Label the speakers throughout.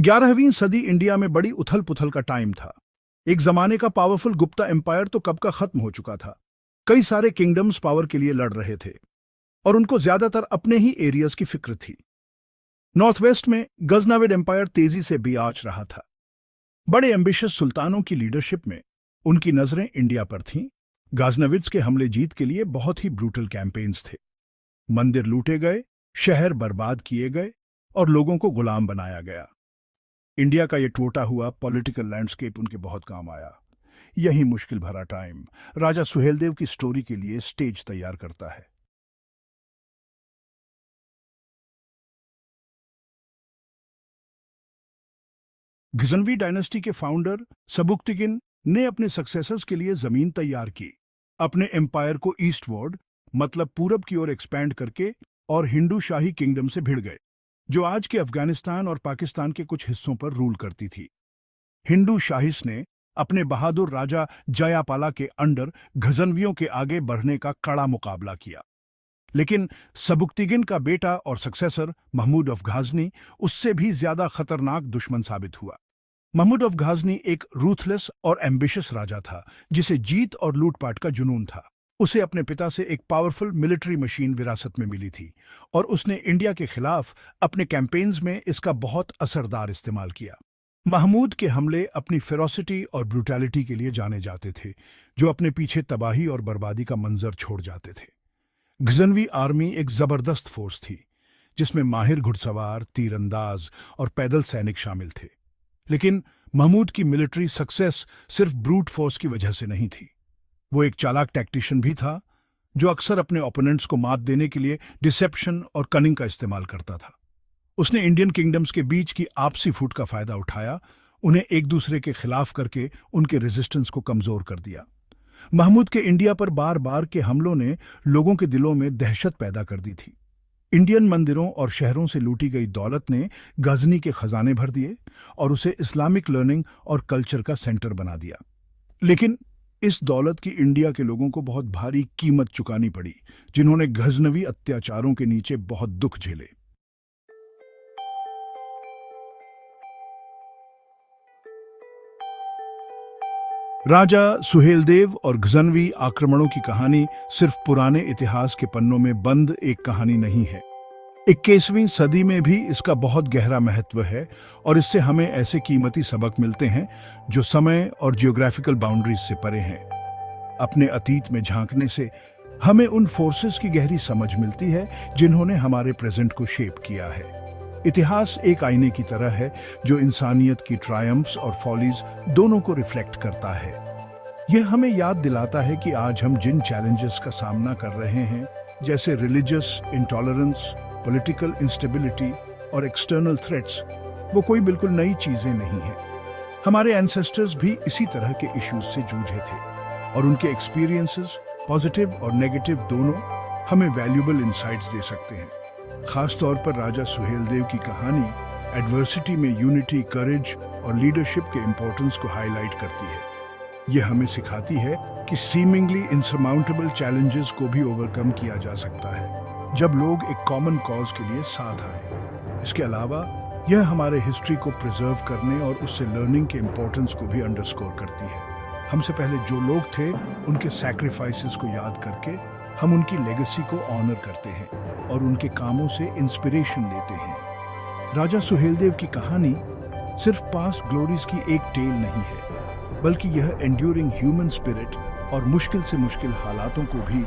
Speaker 1: 11वीं सदी इंडिया में बड़ी उथल पुथल का टाइम था। एक जमाने का पावरफुल गुप्ता एम्पायर तो कब का खत्म हो चुका था। कई सारे किंगडम्स पावर के लिए लड़ रहे थे और उनको ज्यादातर अपने ही एरियाज की फिक्र थी। नॉर्थ वेस्ट में गजनाविड एम्पायर तेजी से बियाच रहा था। बड़े एम्बिशियस सुल्तानों की लीडरशिप में उनकी नजरें इंडिया पर थीं। गाजनविड्स के हमले जीत के लिए बहुत ही ब्रूटल कैंपेन्स थे। मंदिर लूटे गए, शहर बर्बाद किए गए और लोगों को गुलाम बनाया गया। इंडिया का ये टूटा हुआ पॉलिटिकल लैंडस्केप उनके बहुत काम आया। यही मुश्किल भरा टाइम राजा सुहेलदेव की स्टोरी के लिए स्टेज तैयार करता है। गजनवी डायनेस्टी के फाउंडर सबुक्तिगिन ने अपने सक्सेसर्स के लिए जमीन तैयार की। अपने एम्पायर को ईस्टवर्ड मतलब पूरब की ओर एक्सपैंड करके और हिंदू शाही किंगडम से भिड़ गए, जो आज के अफगानिस्तान और पाकिस्तान के कुछ हिस्सों पर रूल करती थी। हिंदू शाहिस ने अपने बहादुर राजा जयापाला के अंडर गजनवियों के आगे बढ़ने का कड़ा मुकाबला किया। लेकिन सबुक्तिगिन का बेटा और सक्सेसर महमूद ऑफ गाजनी उससे भी ज्यादा खतरनाक दुश्मन साबित हुआ। महमूद ऑफ गाजनी एक रूथलेस और एम्बिशियस राजा था, जिसे जीत और लूटपाट का जुनून था। उसे अपने पिता से एक पावरफुल मिलिट्री मशीन विरासत में मिली थी और उसने इंडिया के खिलाफ अपने कैंपेन्स में इसका बहुत असरदार इस्तेमाल किया। महमूद के हमले अपनी फेरोसिटी और ब्रूटैलिटी के लिए जाने जाते थे, जो अपने पीछे तबाही और बर्बादी का मंजर छोड़ जाते थे। गजनवी आर्मी एक जबरदस्त फोर्स थी, जिसमें माहिर घुड़सवार, तीरंदाज और पैदल सैनिक शामिल थे। लेकिन महमूद की मिलिट्री सक्सेस सिर्फ ब्रूट फोर्स की वजह से नहीं थी। वो एक चालाक टैक्टिशियन भी था, जो अक्सर अपने ओपोनेंट्स को मात देने के लिए डिसेप्शन और कनिंग का इस्तेमाल करता था। उसने इंडियन किंगडम्स के बीच की आपसी फूट का फायदा उठाया, उन्हें एक दूसरे के खिलाफ करके उनके रेजिस्टेंस को कमजोर कर दिया। महमूद के इंडिया पर बार बार के हमलों ने लोगों के दिलों में दहशत पैदा कर दी थी। इंडियन मंदिरों और शहरों से लूटी गई दौलत ने गजनी के खजाने भर दिए और उसे इस्लामिक लर्निंग और कल्चर का सेंटर बना दिया। लेकिन इस दौलत की इंडिया के लोगों को बहुत भारी कीमत चुकानी पड़ी, जिन्होंने गजनवी अत्याचारों के नीचे बहुत दुख झेले। राजा सुहेलदेव और गजनवी आक्रमणों की कहानी सिर्फ पुराने इतिहास के पन्नों में बंद एक कहानी नहीं है। 21वीं सदी में भी इसका बहुत गहरा महत्व है और इससे हमें ऐसे कीमती सबक मिलते हैं जो समय और जियोग्राफिकल बाउंड्रीज से परे हैं। अपने अतीत में झांकने से हमें उन फोर्सेस की गहरी समझ मिलती है जिन्होंने हमारे प्रेजेंट को शेप किया है। इतिहास एक आईने की तरह है जो इंसानियत की ट्रायम्फ्स और फॉलीज दोनों को रिफ्लेक्ट करता है। यह हमें याद दिलाता है कि आज हम जिन चैलेंजेस का सामना कर रहे हैं, जैसे रिलीजियस इंटॉलरेंस, पॉलिटिकल इंस्टेबिलिटी और एक्सटर्नल थ्रेट्स, वो कोई बिल्कुल नई चीजें नहीं हैं। हमारे एंसेस्टर्स भी इसी तरह के इश्यूज से जूझे थे और उनके एक्सपीरियंसेस, पॉजिटिव और नेगेटिव दोनों, हमें वैल्यूएबल इंसाइट्स दे सकते हैं। खास तौर पर राजा सुहेलदेव की कहानी एडवर्सिटी में यूनिटी, करेज और लीडरशिप के इंपॉर्टेंस को हाईलाइट करती है। यह हमें सिखाती है कि सीमिंगली इनसरमाउंटेबल चैलेंजेस को भी ओवरकम किया जा सकता है जब लोग एक कॉमन कॉज के लिए साथ आए। इसके अलावा यह हमारे हिस्ट्री को प्रिजर्व करने और उससे लर्निंग के इंपॉर्टेंस को भी अंडरस्कोर करती है। हमसे पहले जो लोग थे, उनके सैक्रिफाइसेस को याद करके हम उनकी लेगेसी को ऑनर करते हैं और उनके कामों से इंस्पिरेशन लेते हैं। राजा सुहेलदेव की कहानी सिर्फ पास्ट ग्लोरीज की एक टेल नहीं है, बल्कि यह एंड्यूरिंग ह्यूमन स्पिरिट और मुश्किल से मुश्किल हालातों को भी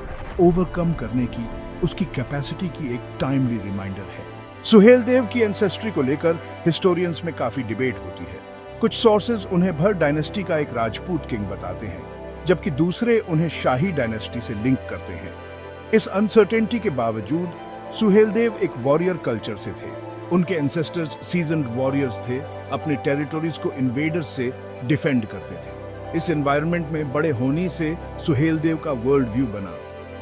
Speaker 1: ओवरकम करने की उसकी कैपेसिटी की एक टाइमली रिमाइंडर है। सुहेलदेव की एंसेस्ट्री को लेकर हिस्टोरियंस में काफी डिबेट होती है। कुछ सोर्सेज उन्हें भर डायनेस्टी का एक राजपूत किंग बताते हैं, जबकि दूसरे उन्हें शाही डायनेस्टी से लिंक करते हैं। इस अनसर्टेनिटी के बावजूद सुहेलदेव एक वॉरियर कल्चर से थे। उनके एंसेस्टर्स सीजन्ड वॉरियर्स थे, अपने टेरिटोरीज को इन्वेडर्स से डिफेंड करते थे। इस एनवायरनमेंट में बड़े होने से सुहेलदेव का वर्ल्ड व्यू बना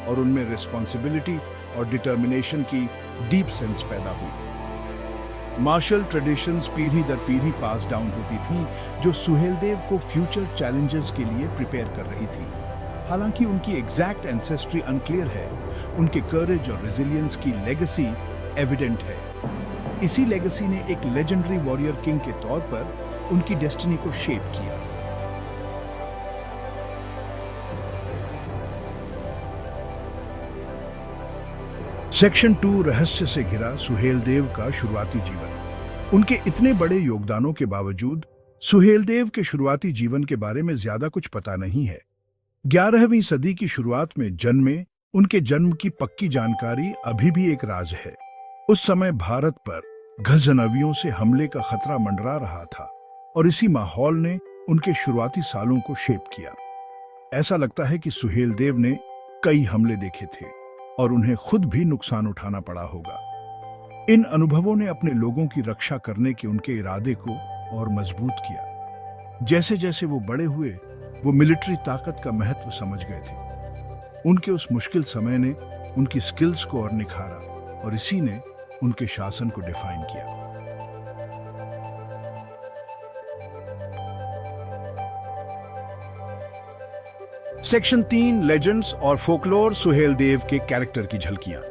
Speaker 1: और उनमें रिस्पॉन्सिबिलिटी और डिटर्मिनेशन की डीप सेंस पैदा हुई। मार्शल ट्रेडिशंस पीढ़ी दर पीढ़ी पास डाउन होती थीं, जो सुहेलदेव को फ्यूचर चैलेंजेस के लिए प्रिपेयर कर रही थी। हालांकि उनकी एग्जैक्ट एंसेस्ट्री अनक्लियर है, उनके करेज और रेजिलियंस की लेगेसी एविडेंट है। इसी लेगेसी ने एक लेजेंडरी वॉरियर किंग के तौर पर उनकी डेस्टिनी को शेप किया। सेक्शन 2 रहस्य से घिरा सुहेलदेव का शुरुआती जीवन। उनके इतने बड़े योगदानों के बावजूद सुहेलदेव के शुरुआती जीवन के बारे में ज्यादा कुछ पता नहीं है। 11वीं सदी की शुरुआत में जन्मे उनके जन्म की पक्की जानकारी अभी भी एक राज है। उस समय भारत पर गजनवियों से हमले का खतरा मंडरा रहा था और इसी माहौल ने उनके शुरुआती सालों को शेप किया। ऐसा लगता है कि सुहेलदेव ने कई हमले देखे थे और उन्हें खुद भी नुकसान उठाना पड़ा होगा। इन अनुभवों ने अपने लोगों की रक्षा करने के उनके इरादे को और मजबूत किया। जैसे जैसे वो बड़े हुए, वो मिलिट्री ताकत का महत्व समझ गए थे। उनके उस मुश्किल समय ने उनकी स्किल्स को और निखारा और इसी ने उनके शासन को डिफाइन किया। सेक्शन 3 लेजेंड्स और फोकलोर सुहेलदेव के कैरेक्टर की झलकियां।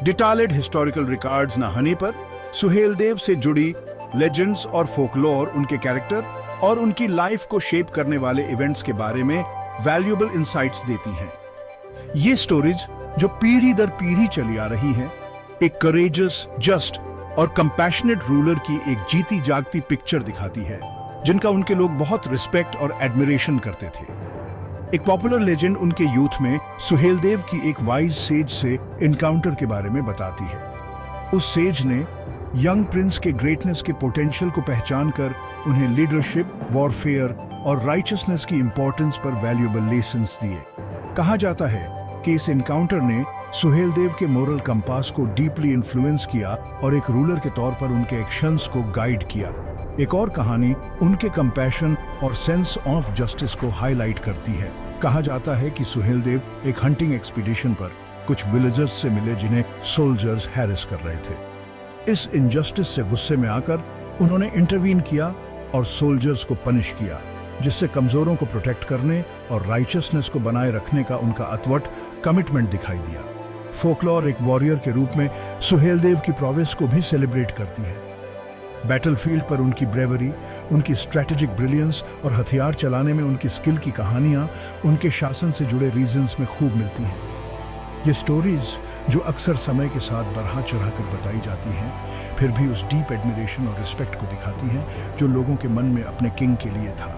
Speaker 1: डिटेल्ड हिस्टोरिकल रिकॉर्ड्स न होने पर सुहेलदेव से जुड़ी लेजेंड्स और फोकलोर उनके कैरेक्टर और उनकी लाइफ को शेप करने वाले इवेंट्स के बारे में वैल्यूएबल इंसाइट्स देती हैं। ये स्टोरीज जो पीढ़ी दर पीढ़ी चली आ रही हैं, एक करेजियस, जस्ट और कंपैशनेट रूलर की एक जीती जागती पिक्चर दिखाती है, जिनका उनके लोग बहुत रिस्पेक्ट और एडमिरेशन करते थे। एक पॉपुलर लेजेंड उनके यूथ में सुहेलदेव की एक वाइज सेज से इनकाउंटर के बारे में बताती है। उस सेज ने यंग प्रिंस के ग्रेटनेस के पोटेंशियल को पहचान कर उन्हें लीडरशिप, वॉरफेयर और राइचसनेस की इंपॉर्टेंस पर वैल्यूएबल लेसन्स दिए। कहा जाता है कि इस इनकाउंटर ने सुहेलदेव के मोरल कंपास को डीपली इन्फ्लुएंस किया और एक रूलर के तौर पर उनके एक्शंस को गाइड किया। एक और कहानी उनके कंपैशन और सेंस ऑफ जस्टिस को हाईलाइट करती है। कहा जाता है कि सुहेलदेव एक हंटिंग एक्सपीडिशन पर कुछ विलेजर्स से मिले जिन्हें सोल्जर्स हैरेस कर रहे थे। इस इनजस्टिस से गुस्से में आकर उन्होंने इंटरवीन किया और सोल्जर्स को पनिश किया, जिससे कमजोरों को प्रोटेक्ट करने और राइचसनेस को बनाए रखने का उनका अथवट कमिटमेंट दिखाई दिया। फोकलोर एक वॉरियर के रूप में सुहेलदेव की प्रोवेस को भी सेलिब्रेट करती है। बैटलफील्ड पर उनकी ब्रेवरी, उनकी स्ट्रैटेजिक ब्रिलियंस और हथियार चलाने में उनकी स्किल की कहानियां उनके शासन से जुड़े रीजन्स में खूब मिलती हैं। ये स्टोरीज जो अक्सर समय के साथ बढ़ा चढ़ाकर बताई जाती हैं, फिर भी उस डीप एडमिरेशन और रिस्पेक्ट को दिखाती हैं जो लोगों के मन में अपने किंग के लिए था।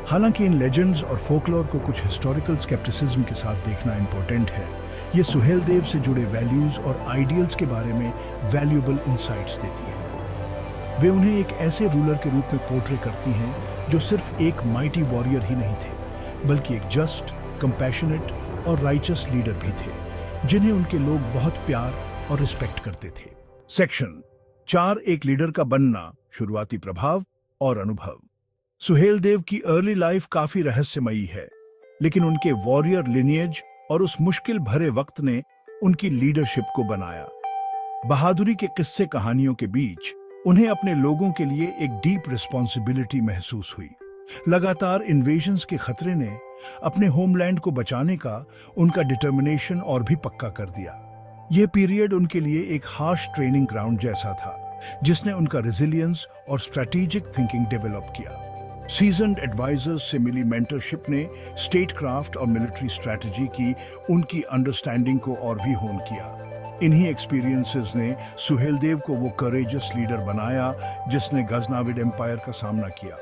Speaker 1: हालांकि इन लेजेंड्स और फोकलोर को कुछ हिस्टोरिकल स्केप्टिसिज्म के साथ देखना इंपॉर्टेंट है। ये सुहेलदेव से जुड़े वैल्यूज और आइडियल्स के बारे में वैल्यूएबल इंसाइट्स देती है। वे उन्हें एक ऐसे रूलर के रूप में पोर्ट्रे करती हैं जो सिर्फ एक माइटी वॉरियर ही नहीं थे, बल्कि एक जस्ट, कंपैशनेट और राइचस लीडर भी थे, जिन्हें उनके लोग बहुत प्यार और रिस्पेक्ट करते थे। सेक्शन 4 एक लीडर का बनना, शुरुआती प्रभाव और अनुभव। सुहेलदेव की अर्ली लाइफ काफी रहस्यमयी है, लेकिन उनके वॉरियर लिनिएज और उस मुश्किल भरे वक्त ने उनकी लीडरशिप को बनाया। बहादुरी के किस्से कहानियों के बीच उन्हें अपने लोगों के लिए एक डीप रिस्पॉन्सिबिलिटी महसूस हुई। लगातार इन्वेजन्स के खतरे ने अपने होमलैंड को बचाने का उनका डिटर्मिनेशन और भी पक्का कर दिया। यह पीरियड उनके लिए एक हार्श ट्रेनिंग ग्राउंड जैसा था, जिसने उनका रेजिलियंस और स्ट्रैटेजिक थिंकिंग डेवलप किया। सीजन्ड एडवाइजर्स से मिली मेंटरशिप ने स्टेटक्राफ्ट और मिलिट्री स्ट्रैटेजी की उनकी अंडरस्टैंडिंग को और भी होन किया। इन्हीं एक्सपीरियंसेस ने सुहेलदेव को वो करेजियस लीडर बनाया जिसने गजनाविड एम्पायर का सामना किया।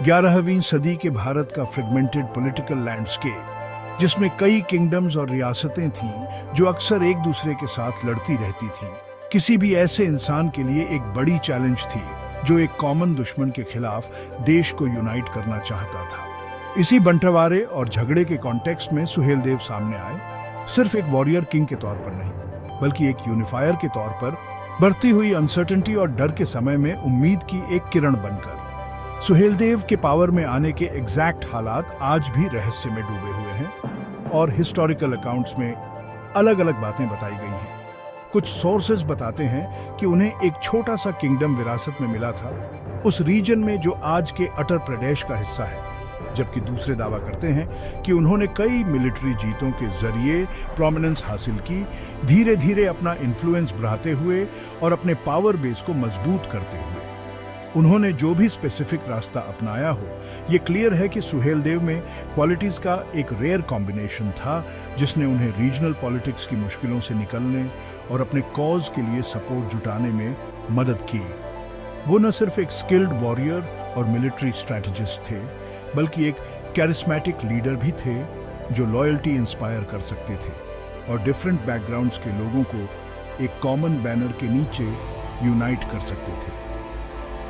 Speaker 1: ग्यारहवीं सदी के भारत का फ्रेगमेंटेड पॉलिटिकल लैंडस्केप, जिसमें कई किंगडम्स और रियासतें थीं जो अक्सर एक दूसरे के साथ लड़ती रहती थीं, किसी भी ऐसे इंसान के लिए एक बड़ी चैलेंज थी जो एक कॉमन दुश्मन के खिलाफ देश को यूनाइट करना चाहता था। इसी बंटवारे और झगड़े के कॉन्टेक्स्ट में सुहेलदेव सामने आए, सिर्फ एक वॉरियर किंग के तौर पर नहीं, बल्कि एक यूनिफायर के तौर पर बढ़ती हुई अनसर्टेनिटी और डर के समय में उम्मीद की एक किरण बनकर। सुहेलदेव के पावर में आने के एग्जैक्ट हालात आज भी रहस्य में डूबे हुए हैं और हिस्टोरिकल अकाउंट्स में अलग अलग बातें बताई गई हैं। कुछ सोर्सेज बताते हैं कि उन्हें एक छोटा सा किंगडम विरासत में मिला था, उस रीजन में जो आज के उत्तर प्रदेश का हिस्सा है। जबकि दूसरे दावा करते हैं कि उन्होंने कई मिलिट्री जीतों के जरिए प्रोमिनेंस हासिल की, धीरे धीरे अपना इन्फ्लुएंस बढ़ाते हुए और अपने पावर बेस को मजबूत करते हुए। उन्होंने जो भी स्पेसिफिक रास्ता अपनाया हो, ये क्लियर है कि सुहेलदेव में क्वालिटीज का एक रेयर कॉम्बिनेशन था जिसने उन्हें रीजनल पॉलिटिक्स की मुश्किलों से निकलने और अपने कॉज के लिए सपोर्ट जुटाने में मदद की। वो न सिर्फ एक स्किल्ड वॉरियर और मिलिट्री स्ट्रैटेजिस्ट थे, बल्कि एक कैरिस्मेटिक लीडर भी थे जो लॉयल्टी इंस्पायर कर सकते थे और डिफरेंट बैकग्राउंड्स के लोगों को एक कॉमन बैनर के नीचे यूनाइट कर सकते थे।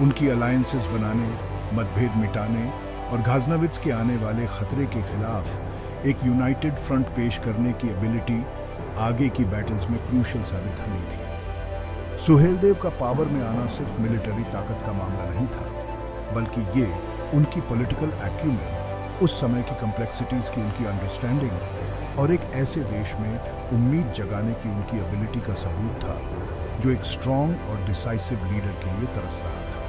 Speaker 1: उनकी अलायंसेस बनाने, मतभेद मिटाने और गाजनविट्स के आने वाले खतरे के खिलाफ एक यूनाइटेड फ्रंट पेश करने की एबिलिटी आगे की बैटल्स में क्रूशियल साबित होनी थी। सुहेलदेव का पावर में आना सिर्फ मिलिट्री ताकत का मामला नहीं था, बल्कि ये उनकी पॉलिटिकल एक्यूमेन, उस समय की कॉम्प्लेक्सिटीज की उनकी अंडरस्टैंडिंग और एक ऐसे देश में उम्मीद जगाने की उनकी एबिलिटी का सबूत था जो एक स्ट्रॉन्ग और डिसाइसिव लीडर के लिए तरस रहा था।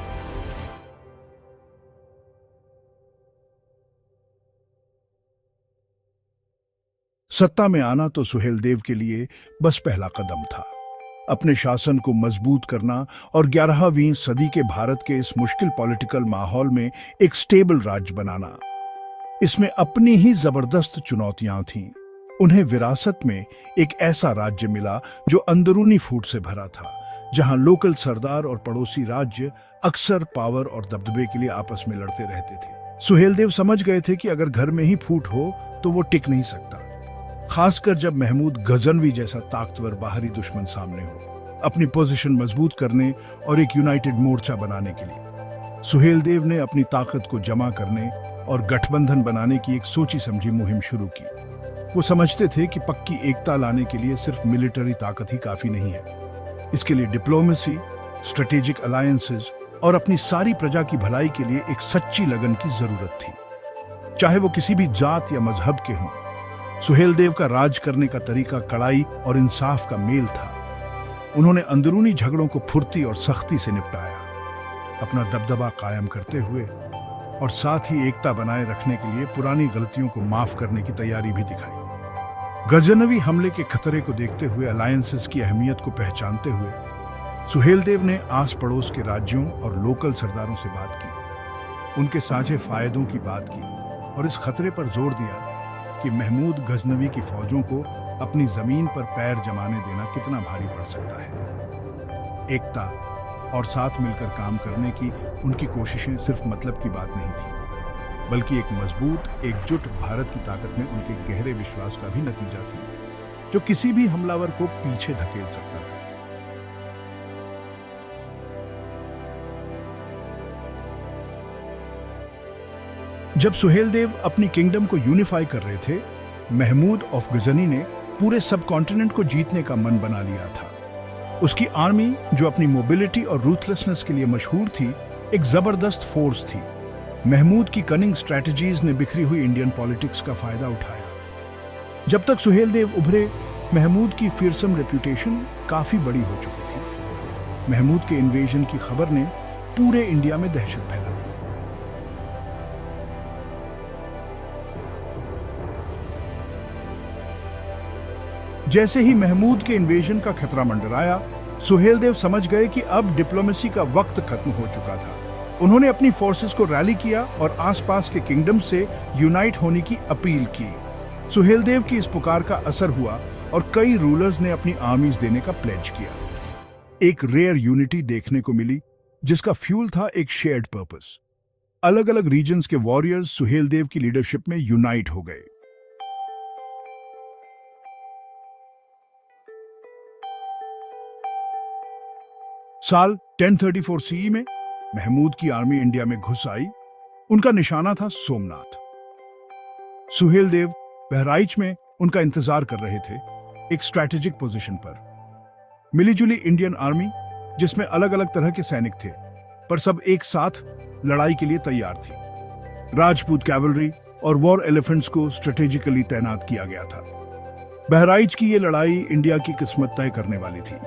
Speaker 1: सत्ता में आना तो सुहेलदेव के लिए बस पहला कदम था। अपने शासन को मजबूत करना और 11वीं सदी के भारत के इस मुश्किल पॉलिटिकल माहौल में एक स्टेबल राज्य बनाना, इसमें अपनी ही जबरदस्त चुनौतियां थीं। उन्हें विरासत में एक ऐसा राज्य मिला जो अंदरूनी फूट से भरा था, जहां लोकल सरदार और पड़ोसी राज्य अक्सर पावर और दबदबे के लिए आपस में लड़ते रहते थे। सुहेलदेव समझ गए थे कि अगर घर में ही फूट हो तो वो टिक नहीं सकता, खासकर जब महमूद गजनवी जैसा ताकतवर बाहरी दुश्मन सामने हो। अपनी पोजीशन मजबूत करने और एक यूनाइटेड मोर्चा बनाने के लिए सुहेलदेव ने अपनी ताकत को जमा करने और गठबंधन बनाने की एक सोची समझी मुहिम शुरू की। वो समझते थे कि पक्की एकता लाने के लिए सिर्फ मिलिट्री ताकत ही काफी नहीं है। इसके लिए डिप्लोमेसी, स्ट्रेटेजिक अलायंसेस और अपनी सारी प्रजा की भलाई के लिए एक सच्ची लगन की जरूरत थी, चाहे वो किसी भी जात या मजहब के हों। सुहेलदेव का राज करने का तरीका कड़ाई और इंसाफ का मेल था। उन्होंने अंदरूनी झगड़ों को फुर्ती और सख्ती से निपटाया, अपना दबदबा कायम करते हुए और साथ ही एकता बनाए रखने के लिए पुरानी गलतियों को माफ करने की तैयारी भी दिखाई। गजनवी हमले के खतरे को देखते हुए अलायंसेस की अहमियत को पहचानते हुए सुहेलदेव ने आस पड़ोस के राज्यों और लोकल सरदारों से बात की, उनके साझे फायदों की बात की और इस खतरे पर जोर दिया कि महमूद गजनवी की फौजों को अपनी जमीन पर पैर जमाने देना कितना भारी पड़ सकता है। एकता और साथ मिलकर काम करने की उनकी कोशिशें सिर्फ मतलब की बात नहीं थी, बल्कि एक मजबूत, एकजुट भारत की ताकत में उनके गहरे विश्वास का भी नतीजा थी, जो किसी भी हमलावर को पीछे धकेल सकता था। जब सुहेलदेव अपनी किंगडम को यूनिफाई कर रहे थे, महमूद ऑफ गजनी ने पूरे सब कॉन्टिनेंट को जीतने का मन बना लिया था। उसकी आर्मी, जो अपनी मोबिलिटी और रूथलेसनेस के लिए मशहूर थी, एक जबरदस्त फोर्स थी। महमूद की कनिंग स्ट्रैटेजीज ने बिखरी हुई इंडियन पॉलिटिक्स का फायदा उठाया। जब तक सुहेलदेव उभरे, महमूद की फियरसम रेप्यूटेशन काफी बड़ी हो चुकी थी। महमूद के इन्वेजन की खबर ने पूरे इंडिया में दहशत फैला दी। जैसे ही महमूद के इन्वेजन का खतरा मंडराया, सुहेलदेव समझ गए कि अब डिप्लोमेसी का वक्त खत्म हो चुका था। उन्होंने अपनी फोर्सेस को रैली किया और आसपास के किंगडम से यूनाइट होने की अपील की। सुहेलदेव की इस पुकार का असर हुआ और कई रूलर्स ने अपनी आर्मीज देने का प्लेज किया। एक रेयर यूनिटी देखने को मिली, जिसका फ्यूल था एक शेयर्ड पर्पस। अलग अलग रीजन्स के वॉरियर्स सुहेलदेव की लीडरशिप में यूनाइट हो गए। साल 1034 सीई में महमूद की आर्मी इंडिया में घुस आई। उनका निशाना था सोमनाथ। सुहेलदेव बहराइच में उनका इंतजार कर रहे थे, एक स्ट्रैटेजिक पोजीशन पर। मिलीजुली इंडियन आर्मी, जिसमें अलग अलग तरह के सैनिक थे, पर सब एक साथ लड़ाई के लिए तैयार थी। राजपूत कैवलरी और वॉर एलिफेंट्स को स्ट्रेटेजिकली तैनात किया गया था। बहराइच की यह लड़ाई इंडिया की किस्मत तय करने वाली थी।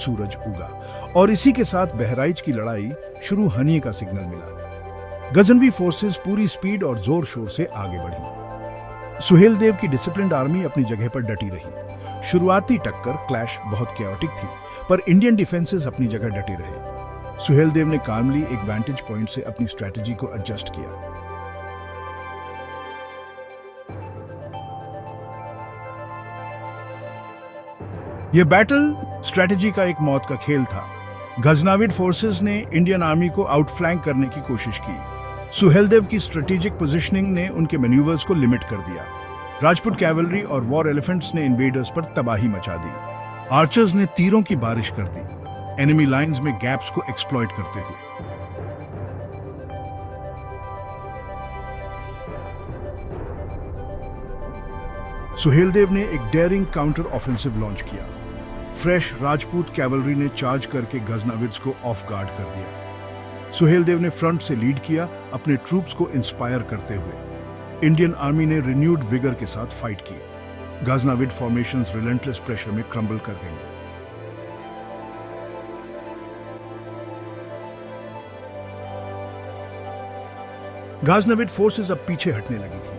Speaker 1: सूरज उगा और इसी के साथ बहराइच की लड़ाई शुरू होने का सिग्नल मिला। गजनवी फोर्सेस पूरी स्पीड और जोर शोर से आगे बढ़ी। सुहेल देव की डिसिप्लिन्ड आर्मी अपनी जगह पर डटी रही। शुरुआती टक्कर क्लैश बहुत कैओटिक थी, पर इंडियन डिफेंसेस अपनी जगह डटे रहे। सुहेल देव ने कामली एक वैंटेज पॉइंट से अपनी स्ट्रेटजी को एडजस्ट किया। यह बैटल स्ट्रेटजी का एक मौत का खेल था। गजनाविड फोर्सेस ने इंडियन आर्मी को आउटफ्लैंक करने की कोशिश की। सुहेलदेव की स्ट्रेटेजिक पोजीशनिंग ने उनके मैन्यूवर्स को लिमिट कर दिया। राजपूत कैवलरी और वॉर एलिफेंट्स ने इन्वेडर्स पर तबाही मचा दी। आर्चर्स ने तीरों की बारिश कर दी, एनिमी लाइंस में गैप्स को एक्सप्लॉइट करते हुए। सुहेलदेव ने एक डेयरिंग काउंटर ऑफेंसिव लॉन्च किया। फ्रेश राजपूत कैवलरी ने चार्ज करके गजनाविड्स को ऑफ गार्ड कर दिया। सुहेलदेव ने फ्रंट से लीड किया, अपने ट्रूप्स को इंस्पायर करते हुए। इंडियन आर्मी ने रिन्यूड विगर के साथ फाइट की। गजनाविड फॉर्मेशंस रिलेंटलेस प्रेशर में क्रम्बल कर गई। गजनाविड फोर्सेस अब पीछे हटने लगी थी।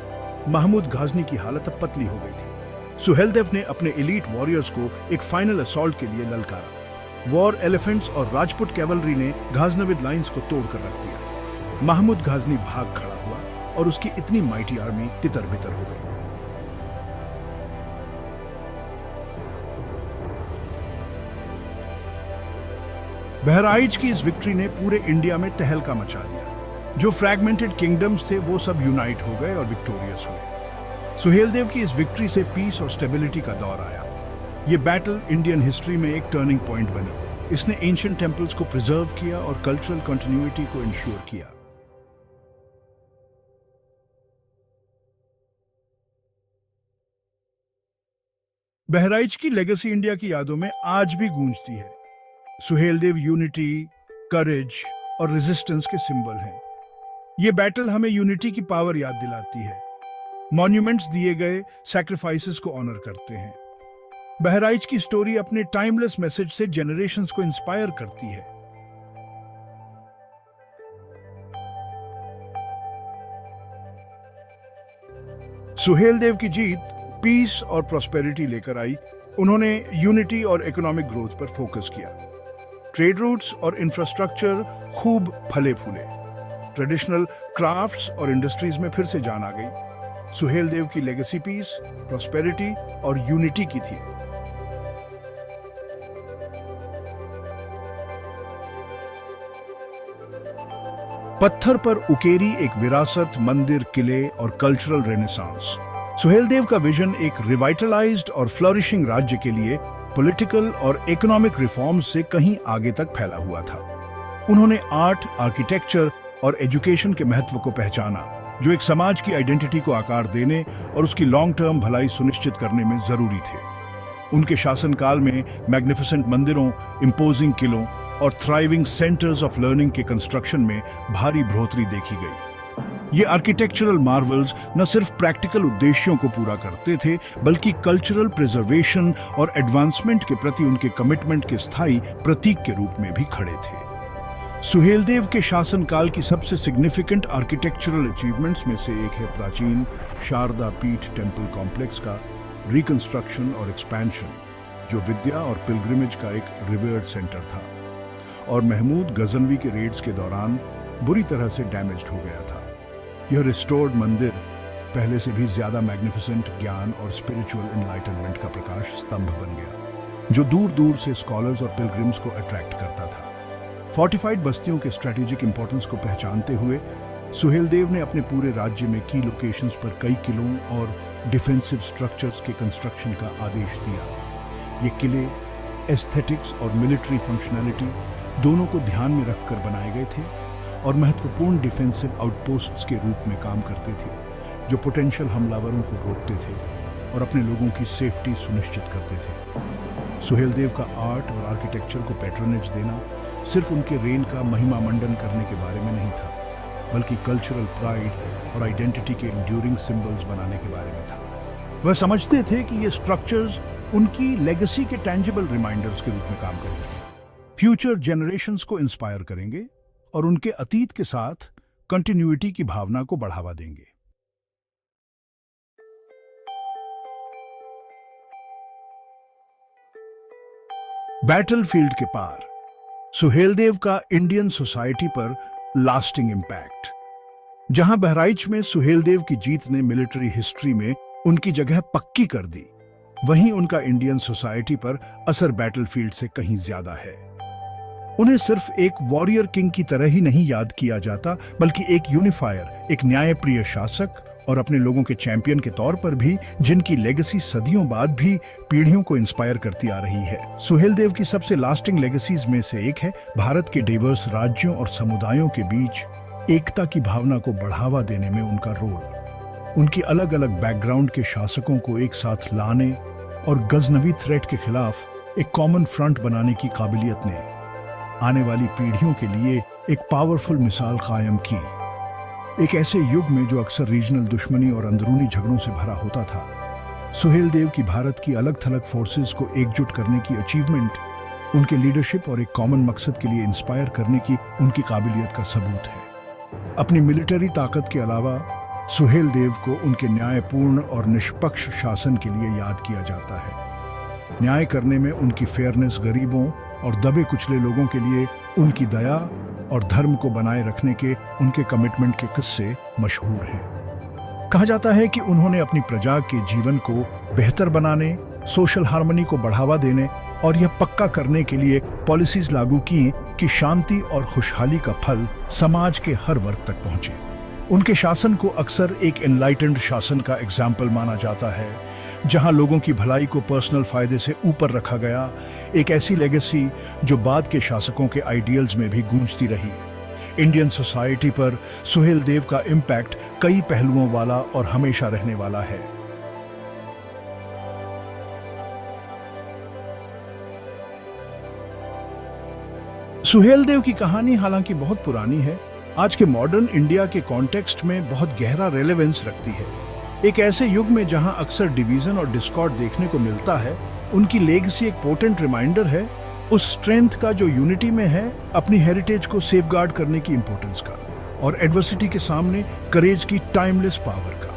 Speaker 1: महमूद गाजनी की हालत अब पतली हो गई थी। सुहेलदेव ने अपने एलीट वॉरियर्स को एक फाइनल असॉल्ट के लिए ललकारा। वॉर एलिफेंट्स और राजपूत कैवलरी ने गाजनविद लाइंस को तोड़कर रख दिया। महमूद गाजनी भाग खड़ा हुआ और उसकी इतनी माइटी आर्मी तितर-बितर हो गई। बहराइच की इस विक्ट्री ने पूरे इंडिया में तहलका मचा दिया। जो फ्रैगमेंटेड किंगडम्स थे वो सब यूनाइट हो गए और विक्टोरियस हुए। सुहेलदेव की इस विक्ट्री से पीस और स्टेबिलिटी का दौर आया। ये बैटल इंडियन हिस्ट्री में एक टर्निंग पॉइंट बनी। इसने एंशिएंट टेम्पल्स को प्रिजर्व किया और कल्चरल कंटिन्यूटी को इंश्योर किया। बहराइच की लेगेसी इंडिया की यादों में आज भी गूंजती है। सुहेलदेव यूनिटी, करेज और रेजिस्टेंस के सिंबल हैं। ये बैटल हमें यूनिटी की पावर याद दिलाती है। मॉन्यूमेंट्स दिए गए सैक्रिफाइसेस को ऑनर करते हैं। बहराइच की स्टोरी अपने टाइमलेस मैसेज से जनरेशंस को इंस्पायर करती है। सुहेलदेव की जीत पीस और प्रॉस्पेरिटी लेकर आई। उन्होंने यूनिटी और इकोनॉमिक ग्रोथ पर फोकस किया। ट्रेड रूट्स और इंफ्रास्ट्रक्चर खूब फले फूले। ट्रेडिशनल क्राफ्ट्स और इंडस्ट्रीज में फिर से जान आ गई। सुहेलदेव की लेगेसी पीस, प्रॉस्पेरिटी और यूनिटी की थी। पत्थर पर उकेरी एक विरासत, मंदिर, किले और कल्चरल रेनेसांस। सुहेलदेव का विजन एक रिवाइटलाइज्ड और फ्लरिशिंग राज्य के लिए पॉलिटिकल और इकोनॉमिक रिफॉर्म्स से कहीं आगे तक फैला हुआ था। उन्होंने आर्ट, आर्किटेक्चर और एजुकेशन के महत्व को पहचाना, जो एक समाज की आइडेंटिटी को आकार देने और उसकी लॉन्ग टर्म भलाई सुनिश्चित करने में जरूरी थे। उनके शासनकाल में मैग्निफिसेंट मंदिरों, इम्पोजिंग किलों और थ्राइविंग सेंटर्स ऑफ लर्निंग के कंस्ट्रक्शन में भारी बढ़ोतरी देखी गई। ये आर्किटेक्चरल मार्वल्स न सिर्फ प्रैक्टिकल उद्देश्यों को पूरा करते थे, बल्कि कल्चरल प्रिजर्वेशन और एडवांसमेंट के प्रति उनके कमिटमेंट के स्थायी प्रतीक के रूप में भी खड़े थे। सुहेलदेव के शासनकाल की सबसे सिग्निफिकेंट आर्किटेक्चरल अचीवमेंट्स में से एक है प्राचीन शारदा पीठ टेम्पल कॉम्प्लेक्स का रिकंस्ट्रक्शन और एक्सपेंशन, जो विद्या और पिलग्रिमेज का एक रिवर्ड सेंटर था और महमूद गजनवी के रेड्स के दौरान बुरी तरह से डैमेज्ड हो गया था। यह रिस्टोर्ड मंदिर पहले से भी ज्यादा मैग्निफिसेंट ज्ञान और स्पिरिचुअल एनलाइटनमेंट का प्रकाश स्तंभ बन गया, जो दूर दूर से स्कॉलर्स और पिलग्रिम्स को अट्रैक्ट करता था। फोर्टिफाइड बस्तियों के स्ट्रेटेजिक इंपॉर्टेंस को पहचानते हुए सुहेलदेव ने अपने पूरे राज्य में की लोकेशंस पर कई किलों और डिफेंसिव स्ट्रक्चर्स के कंस्ट्रक्शन का आदेश दिया। ये किले एस्थेटिक्स और मिलिट्री फंक्शनैलिटी दोनों को ध्यान में रखकर बनाए गए थे और महत्वपूर्ण डिफेंसिव आउटपोस्ट्स के रूप में काम करते थे, जो पोटेंशियल हमलावरों को रोकते थे और अपने लोगों की सेफ्टी सुनिश्चित करते थे। सुहेलदेव का आर्ट और आर्किटेक्चर को पैट्रोनेज देना सिर्फ उनके रेन का महिमा मंडन करने के बारे में नहीं था, बल्कि कल्चरल प्राइड और आइडेंटिटी के इंड्यूरिंग सिंबल्स बनाने के बारे में था। वह समझते थे कि ये स्ट्रक्चर्स उनकी लेगेसी के टेंजिबल रिमाइंडर्स के रूप में काम करेंगे। फ्यूचर जनरेशंस को इंस्पायर करेंगे और उनके अतीत के साथ कंटिन्यूटी की भावना को बढ़ावा देंगे। बैटलफील्ड के पार सुहेलदेव का इंडियन सोसाइटी पर लास्टिंग इम्पैक्ट। जहां बहराइच में सुहेलदेव की जीत ने मिलिट्री हिस्ट्री में उनकी जगह पक्की कर दी, वहीं उनका इंडियन सोसाइटी पर असर बैटलफील्ड से कहीं ज्यादा है। उन्हें सिर्फ एक वॉरियर किंग की तरह ही नहीं याद किया जाता, बल्कि एक यूनिफायर, एक न्यायप्रिय शासक और अपने लोगों के चैंपियन के तौर पर भी, जिनकी लेगेसी सदियों बाद भी पीढ़ियों को इंस्पायर करती आ रही है। सुहेलदेव की सबसे लास्टिंग लेगेसीज में से एक है भारत के डिवर्स राज्यों और समुदायों के बीच एकता की भावना को बढ़ावा देने में उनका रोल। उनकी अलग अलग बैकग्राउंड के शासकों को एक साथ लाने और गजनवी थ्रेट के खिलाफ एक कॉमन फ्रंट बनाने की काबिलियत ने आने वाली पीढ़ियों के लिए एक पावरफुल मिसाल कायम की। एक ऐसे युग में जो अक्सर रीजनल दुश्मनी और अंदरूनी झगड़ों से भरा होता था, सुहेलदेव की भारत की अलग थलग फोर्सेस को एकजुट करने की अचीवमेंट उनके लीडरशिप और एक कॉमन मकसद के लिए इंस्पायर करने की उनकी काबिलियत का सबूत है। अपनी मिलिट्री ताकत के अलावा सुहेलदेव को उनके न्यायपूर्ण और निष्पक्ष शासन के लिए याद किया जाता है। न्याय करने में उनकी फेयरनेस, गरीबों और दबे कुचले लोगों के लिए उनकी दया और धर्म को बनाए रखने के उनके कमिटमेंट के किस्से मशहूर हैं। कहा जाता है कि उन्होंने अपनी प्रजा के जीवन को बेहतर बनाने, सोशल हार्मनी को बढ़ावा देने और यह पक्का करने के लिए पॉलिसीज लागू की कि शांति और खुशहाली का फल समाज के हर वर्ग तक पहुंचे। उनके शासन को अक्सर एक एनलाइटेंड शासन का एग्जाम्पल माना जाता है, जहां लोगों की भलाई को पर्सनल फायदे से ऊपर रखा गया। एक ऐसी लेगेसी जो बाद के शासकों के आइडियल्स में भी गूंजती रही। इंडियन सोसाइटी पर सुहेलदेव का इम्पैक्ट कई पहलुओं वाला और हमेशा रहने वाला है। सुहेलदेव की कहानी हालांकि बहुत पुरानी है, आज के मॉडर्न इंडिया के कॉन्टेक्स्ट में बहुत गहरा रेलेवेंस रखती है। एक ऐसे युग में जहां अक्सर डिवीजन और डिस्कॉर्ड देखने को मिलता है, उनकी लेगेसी एक पोटेंट रिमाइंडर है उस स्ट्रेंथ का जो यूनिटी में है, अपनी हेरिटेज को सेफगार्ड करने की इंपॉर्टेंस का, और एडवर्सिटी के सामने करेज की टाइमलेस पावर का।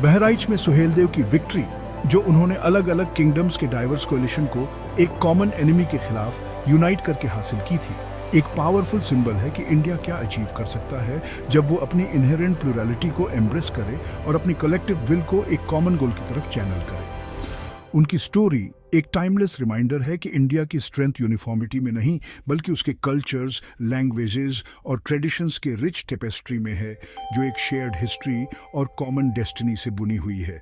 Speaker 1: बहराइच में सुहेलदेव की विक्ट्री, जो उन्होंने अलग अलग किंगडम्स के डाइवर्स कोलिशन को एक कॉमन एनिमी के खिलाफ यूनाइट करके हासिल की थी, एक पावरफुल सिंबल है कि इंडिया क्या अचीव कर सकता है जब वो अपनी इनहेरेंट प्लूरैलिटी को एम्ब्रेस करे और अपनी कलेक्टिव विल को एक कॉमन गोल की तरफ चैनल करे। उनकी स्टोरी एक टाइमलेस रिमाइंडर है कि इंडिया की स्ट्रेंथ यूनिफॉर्मिटी में नहीं, बल्कि उसके कल्चर्स, लैंग्वेजेस और ट्रेडिशंस के रिच टेपेस्ट्री में है, जो एक शेयर्ड हिस्ट्री और कॉमन डेस्टिनी से बुनी हुई है।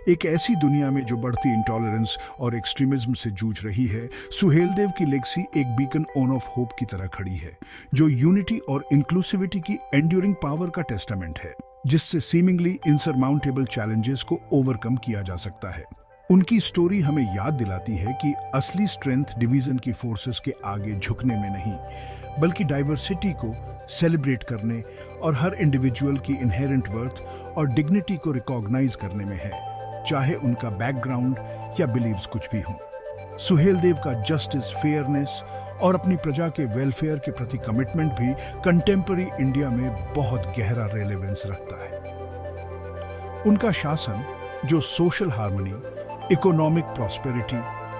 Speaker 1: एक ऐसी दुनिया में जो बढ़ती इंटॉलरेंस और एक्सट्रीमिज्म से जूझ रही है, सुहेलदेव की लेगेसी एक बीकन ऑन ऑफ होप की तरह खड़ी है, जो यूनिटी और इंक्लूसिविटी की एंड्यूरिंग पावर का टेस्टामेंट है, जिससे सीमिंगली इंसरमाउंटेबल चैलेंजेस को ओवरकम किया जा सकता है। उनकी स्टोरी हमें याद दिलाती है कि असली स्ट्रेंथ डिवीजन की फोर्सेस के आगे झुकने में नहीं, बल्कि डाइवर्सिटी को सेलिब्रेट करने और हर इंडिविजुअल की इनहेरेंट वर्थ और डिग्निटी को रिकॉग्नाइज करने में है, चाहे उनका बैकग्राउंड या बिलीव्स कुछ भी हो। सुहेलदेव का जस्टिस, फेयरनेस और अपनी प्रजा के वेलफेयर के प्रति कमिटमेंट भी कंटेम्पररी इंडिया में बहुत गहरा रेलेवेंस रखता है। उनका शासन, जो सोशल हार्मनी, इकोनॉमिक प्रॉस्पेरिटी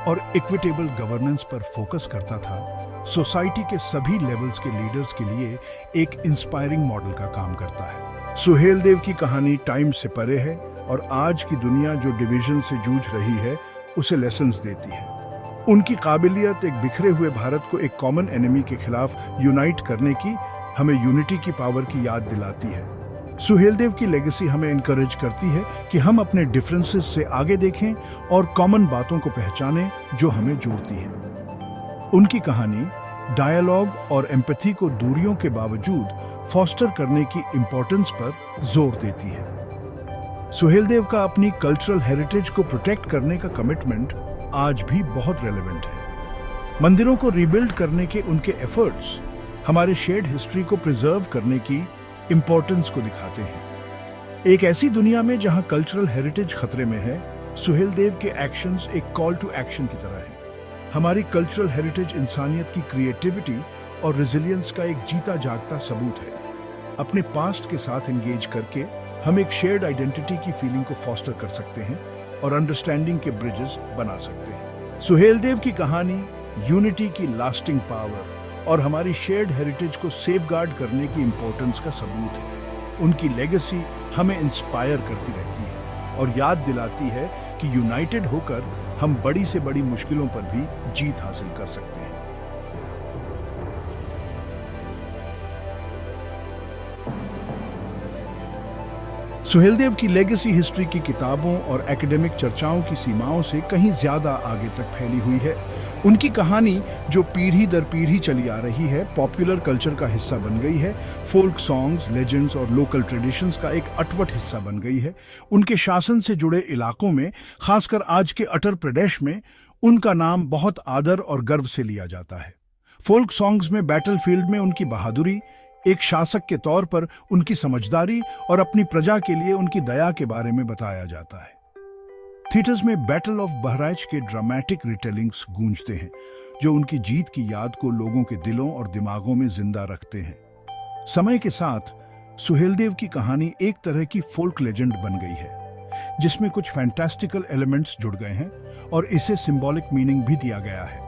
Speaker 1: और इक्विटेबल गवर्नेंस पर फोकस करता था, सोसाइटी के सभी लेवल्स के लीडर्स के लिए एक इंस्पायरिंग मॉडल का काम करता है। सुहेलदेव की कहानी टाइम से परे है और आज की दुनिया जो डिवीजन से जूझ रही है, उसे लेसन्स देती है। उनकी काबिलियत एक बिखरे हुए भारत को एक कॉमन एनिमी के खिलाफ यूनाइट करने की, हमें यूनिटी की पावर की याद दिलाती है। सुहेलदेव की लेगेसी हमें इनकरेज करती है कि हम अपने डिफरेंसेस से आगे देखें और कॉमन बातों को पहचानें जो हमें जोड़ती है। उनकी कहानी डायलॉग और एम्पैथी को दूरियों के बावजूद फॉस्टर करने की इंपॉर्टेंस पर जोर देती है। सुहेलदेव का अपनी कल्चरल हेरिटेज को प्रोटेक्ट करने का कमिटमेंट आज भी बहुत रेलेवेंट है। मंदिरों को रीबिल्ड करने के उनके एफर्ट्स हमारे शेयर्ड हिस्ट्री को प्रिजर्व करने की इंपॉर्टेंस को दिखाते हैं। एक ऐसी दुनिया में जहां कल्चरल हेरिटेज खतरे में है, सुहेलदेव के एक्शंस एक कॉल टू एक्शन की तरह हैं। हमारी कल्चरल हेरिटेज इंसानियत की क्रिएटिविटी और रेजिलियंस का एक जीता जागता सबूत है। अपने पास्ट के साथ एंगेज करके हम एक शेयर्ड आइडेंटिटी की फीलिंग को फॉस्टर कर सकते हैं और अंडरस्टैंडिंग के ब्रिजेस बना सकते हैं। सुहेलदेव की कहानी यूनिटी की लास्टिंग पावर और हमारी शेयर्ड हेरिटेज को सेफगार्ड करने की इंपॉर्टेंस का सबूत है। उनकी लेगेसी हमें इंस्पायर करती रहती है और याद दिलाती है कि यूनाइटेड होकर हम बड़ी से बड़ी मुश्किलों पर भी जीत हासिल कर सकते हैं। सुहेलदेव की लेगेसी हिस्ट्री की किताबों और एकेडमिक चर्चाओं की सीमाओं से कहीं ज्यादा आगे तक फैली हुई है। उनकी कहानी जो पीढ़ी दर पीढ़ी चली आ रही है, पॉपुलर कल्चर का हिस्सा बन गई है, फोल्क सॉन्ग्स, लेजेंड्स और लोकल ट्रेडिशंस का एक अटवट हिस्सा बन गई है। उनके शासन से जुड़े इलाकों में, खासकर आज के उत्तर प्रदेश में, उनका नाम बहुत आदर और गर्व से लिया जाता है। फोल्क सॉन्ग्स में बैटलफील्ड में उनकी बहादुरी, एक शासक के तौर पर उनकी समझदारी और अपनी प्रजा के लिए उनकी दया के बारे में बताया जाता है। थिएटर्स में बैटल ऑफ बहराइच के ड्रामेटिक रिटेलिंग्स गूंजते हैं, जो उनकी जीत की याद को लोगों के दिलों और दिमागों में जिंदा रखते हैं। समय के साथ सुहेलदेव की कहानी एक तरह की फोल्क लेजेंड बन गई है, जिसमें कुछ फैंटास्टिकल एलिमेंट्स जुड़ गए हैं और इसे सिंबॉलिक मीनिंग भी दिया गया है।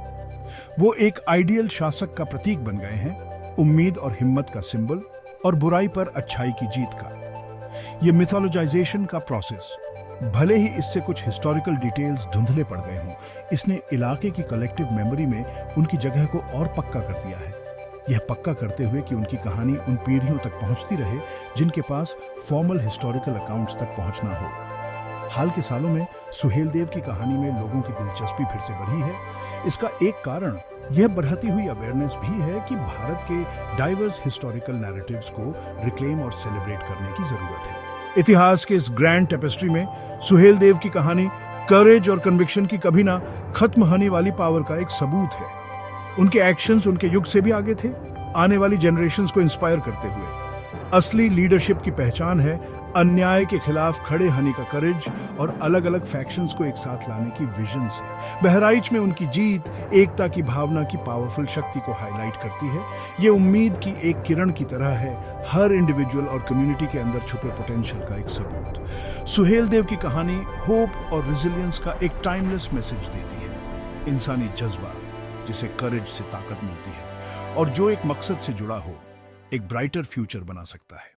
Speaker 1: वो एक आइडियल शासक का प्रतीक बन गए हैं, उम्मीद और हिम्मत का सिंबल और बुराई पर अच्छाई की जीत का। ये मिथोलॉजाइजेशन का प्रोसेस, भले ही इससे कुछ हिस्टोरिकल डिटेल्स धुंधले पड़ गए हों, इसने इलाके की कलेक्टिव मेमोरी में उनकी जगह को और पक्का कर दिया है। यह पक्का करते हुए कि उनकी कहानी उन पीढ़ियों तक पहुंचती रहे जिनके पास फॉर्मल हिस्टोरिकल अकाउंट्स तक पहुंचना हो। हाल के सालों में सुहेलदेव की कहानी में लोगों की दिलचस्पी फिर से बढ़ी है। इसका एक कारण यह बढ़ती हुई अवेयरनेस भी है कि भारत के डाइवर्स हिस्टोरिकल नैरेटिव्स को रिक्लेम और सेलिब्रेट करने की जरूरत है। इतिहास के इस ग्रैंड टेपेस्ट्री में सुहेलदेव की कहानी करेज और कन्विक्शन की कभी ना खत्म होने वाली पावर का एक सबूत है। उनके एक्शंस उनके युग से भी आगे थे, आने वाली जनरेशंस को इंस्पायर करते हुए। असली लीडरशिप की पहचान है अन्याय के खिलाफ खड़े होने का करेज और अलग अलग फैक्शंस को एक साथ लाने की विजन से। बहराइच में उनकी जीत एकता की भावना की पावरफुल शक्ति को हाईलाइट करती है। ये उम्मीद की एक किरण की तरह है, हर इंडिविजुअल और कम्युनिटी के अंदर छुपे पोटेंशियल का एक सबूत। सुहेलदेव की कहानी होप और रेजिलियंस का एक टाइमलेस मैसेज देती है, इंसानी जज्बा जिसे करेज से ताकत मिलती है और जो एक मकसद से जुड़ा हो, एक ब्राइटर फ्यूचर बना सकता है।